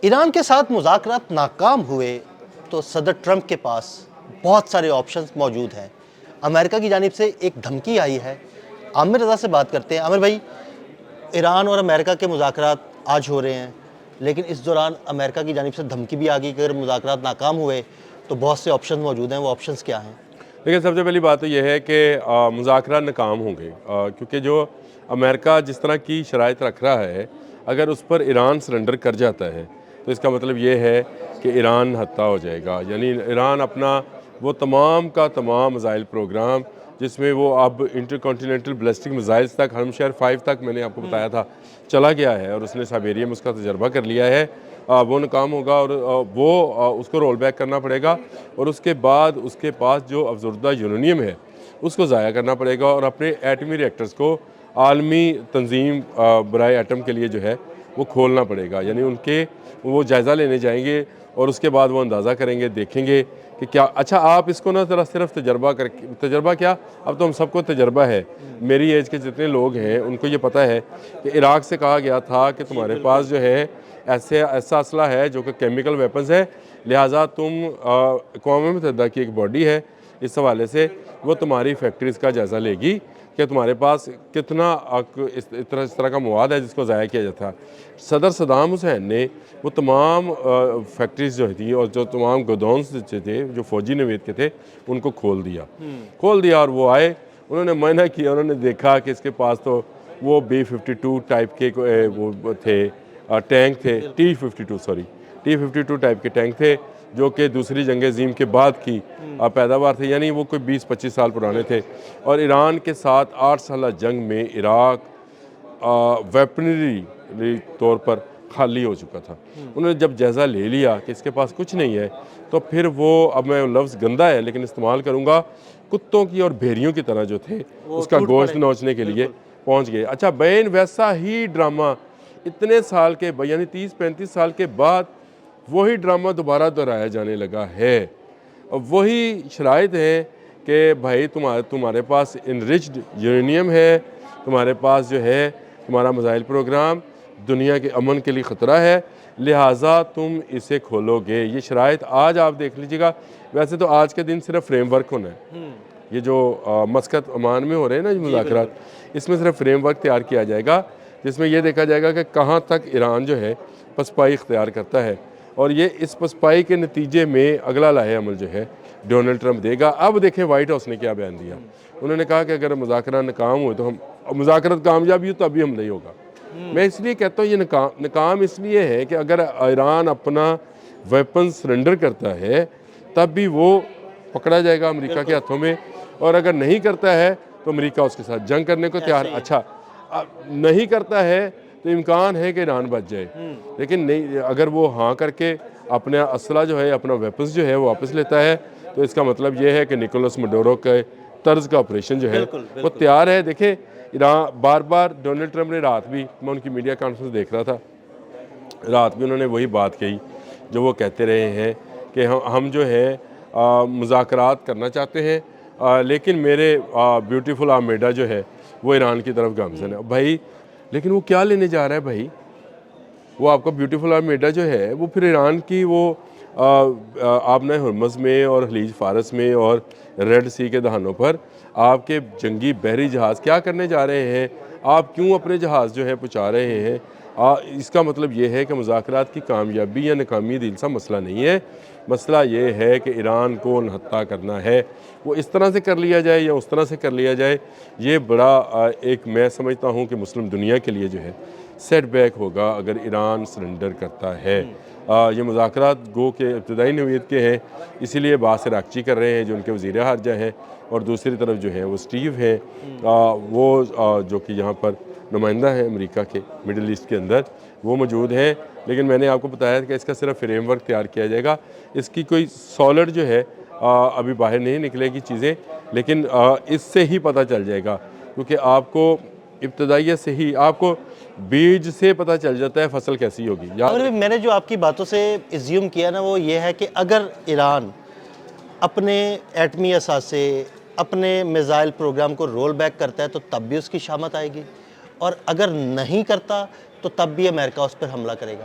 ایران کے ساتھ مذاکرات ناکام ہوئے تو صدر ٹرمپ کے پاس بہت سارے آپشنز موجود ہیں۔ امریکہ کی جانب سے ایک دھمکی آئی ہے۔ عامر رضا سے بات کرتے ہیں۔ عامر بھائی، ایران اور امریکہ کے مذاکرات آج ہو رہے ہیں، لیکن اس دوران امریکہ کی جانب سے دھمکی بھی آ گئی کہ اگر مذاکرات ناکام ہوئے تو بہت سے آپشنز موجود ہیں۔ وہ آپشنز کیا ہیں؟ دیکھیں، سب سے پہلی بات تو یہ ہے کہ مذاکرات ناکام ہوں گے، کیونکہ جو امریکہ جس طرح کی شرائط رکھ رہا ہے، اگر اس پر ایران سرنڈر کر جاتا ہے تو اس کا مطلب یہ ہے کہ ایران ہتھا ہو جائے گا۔ یعنی ایران اپنا وہ تمام کا تمام میزائل پروگرام، جس میں وہ اب انٹر کانٹیننٹل بیلسٹک میزائلز تک، ہرم شہر 5 تک میں نے آپ کو بتایا تھا، چلا گیا ہے، اور اس نے سائبیریا میں اس کا تجربہ کر لیا ہے، وہ ناکام ہوگا، اور وہ اس کو رول بیک کرنا پڑے گا، اور اس کے بعد اس کے پاس جو افزودہ یورینیم ہے اس کو ضائع کرنا پڑے گا، اور اپنے ایٹمی ریئیکٹرز کو عالمی تنظیم برائے ایٹم کے لیے جو ہے وہ کھولنا پڑے گا۔ یعنی ان کے وہ جائزہ لینے جائیں گے، اور اس کے بعد وہ اندازہ کریں گے، دیکھیں گے کہ کیا اچھا آپ اس کو نہ ذرا صرف تجربہ کیا، اب تو ہم سب کو تجربہ ہے، میری ایج کے جتنے لوگ ہیں ان کو یہ پتہ ہے کہ عراق سے کہا گیا تھا کہ تمہارے پاس جو ہے ایسا اسلحہ ہے جو کہ کیمیکل ویپنز ہے، لہٰذا تم اقوام متحدہ کی ایک باڈی ہے، اس حوالے سے وہ تمہاری فیکٹریز کا جائزہ لے گی کہ تمہارے پاس کتنا اس طرح کا مواد ہے جس کو ضائع کیا جاتا ہے۔ صدر صدام حسین نے وہ تمام فیکٹریز جو تھیں اور جو تمام گوداؤنز جو تھے جو فوجی نوید کے تھے ان کو کھول دیا، اور وہ آئے، انہوں نے معائنہ کیا، انہوں نے دیکھا کہ اس کے پاس تو وہ B-52 ٹائپ کے وہ تھے ٹینک تھے، T-52 ٹائپ کے ٹینک تھے جو کہ دوسری جنگ عظیم کے بعد کی پیداوار تھے، یعنی وہ کوئی 20-25 سال پرانے تھے، اور ایران کے ساتھ 8 سالہ جنگ میں عراق ویپنری طور پر خالی ہو چکا تھا۔ انہوں نے جب جائزہ لے لیا کہ اس کے پاس کچھ نہیں ہے، تو پھر وہ، اب میں لفظ گندہ ہے لیکن استعمال کروں گا، کتوں کی اور بھیڑیوں کی طرح جو تھے اس کا گوشت نوچنے کے لیے پہنچ گئے۔ اچھا بین ویسا ہی ڈرامہ اتنے سال کے یعنی 30-35 سال کے بعد وہی ڈرامہ دوبارہ دہرایا جانے لگا ہے، اور وہی شرائط ہے کہ بھائی تمہارے پاس انریچڈ یورینیم ہے، تمہارے پاس جو ہے تمہارا میزائل پروگرام دنیا کے امن کے لیے خطرہ ہے، لہٰذا تم اسے کھولو گے۔ یہ شرائط آج آپ دیکھ لیجئے گا، ویسے تو آج کے دن صرف فریم ورک ہونا ہے، یہ جو مسقط عمان میں ہو رہے ہیں نا مذاکرات، اس میں صرف فریم ورک تیار کیا جائے گا جس میں یہ دیکھا جائے گا کہ کہاں تک ایران جو ہے پسپائی اختیار کرتا ہے، اور یہ اس پسپائی کے نتیجے میں اگلا لاہے عمل جو ہے ڈونلڈ ٹرمپ دے گا۔ اب دیکھیں وائٹ ہاؤس نے کیا بیان دیا، انہوں نے کہا کہ اگر مذاکرات ناکام ہوئے تو مذاکرات کامیابی ہو تو ابھی ہم نہیں ہوگا۔ میں اس لیے کہتا ہوں یہ ناکام اس لیے ہے کہ اگر ایران اپنا ویپن سرنڈر کرتا ہے تب بھی وہ پکڑا جائے گا امریکہ کے ہاتھوں میں، اور اگر نہیں کرتا ہے تو امریکہ اس کے ساتھ جنگ کرنے کو تیار۔ اچھا نہیں کرتا ہے تو امکان ہے کہ ایران بچ جائے، لیکن نہیں، اگر وہ ہاں کر کے اپنا اسلحہ جو ہے، اپنا ویپنز جو ہے وہ واپس لیتا ہے تو اس کا مطلب یہ ہے کہ نکولس مڈورو کے طرز کا آپریشن جو ہے وہ تیار ہے۔ دیکھیں ایران بار بار ڈونلڈ ٹرمپ نے رات بھی، میں ان کی میڈیا کانفرنس دیکھ رہا تھا، رات بھی انہوں نے وہی بات کہی جو وہ کہتے رہے ہیں کہ ہم جو ہے مذاکرات کرنا چاہتے ہیں، لیکن میرے بیوٹیفل آرمیڈا جو ہے وہ ایران کی طرف گامزن ہے۔ بھائی لیکن وہ کیا لینے جا رہا ہے بھائی؟ وہ آپ کا بیوٹیفل آرمیڈا جو ہے وہ پھر ایران کی وہ آبنہ ہرمز میں اور خلیج فارس میں اور ریڈ سی کے دہانوں پر آپ کے جنگی بحری جہاز کیا کرنے جا رہے ہیں؟ آپ کیوں اپنے جہاز جو ہے پہنچا رہے ہیں؟ اس کا مطلب یہ ہے کہ مذاکرات کی کامیابی یا ناکامی دل سا مسئلہ نہیں ہے، مسئلہ یہ ہے کہ ایران کو نہتھا کرنا ہے۔ وہ اس طرح سے کر لیا جائے یا اس طرح سے کر لیا جائے، یہ بڑا ایک میں سمجھتا ہوں کہ مسلم دنیا کے لیے جو ہے سیٹ بیک ہوگا اگر ایران سرنڈر کرتا ہے۔ یہ مذاکرات گو کے ابتدائی نوعیت کے ہیں، اسی لیے باسر اکچی کر رہے ہیں جو ان کے وزیر خارجہ ہیں، اور دوسری طرف جو ہیں وہ سٹیو ہیں، وہ جو کہ یہاں پر نمائندہ ہیں امریکہ کے مڈل ایسٹ کے اندر، وہ موجود ہیں۔ لیکن میں نے آپ کو بتایا کہ اس کا صرف فریم ورک تیار کیا جائے گا، اس کی کوئی سالڈ جو ہے ابھی باہر نہیں نکلے گی چیزیں، لیکن اس سے ہی پتہ چل جائے گا، کیونکہ آپ کو ابتدائیت سے ہی آپ کو بیج سے پتہ چل جاتا ہے فصل کیسی ہوگی۔ میں نے جو آپ کی باتوں سے ایزیوم کیا نا وہ یہ ہے کہ اگر ایران اپنے ایٹمی اثاثے، اپنے میزائل پروگرام کو رول بیک کرتا ہے تو تب بھی اس کی شامت آئے گی، اور اگر نہیں کرتا تو تب بھی امریکہ اس پر حملہ کرے گا۔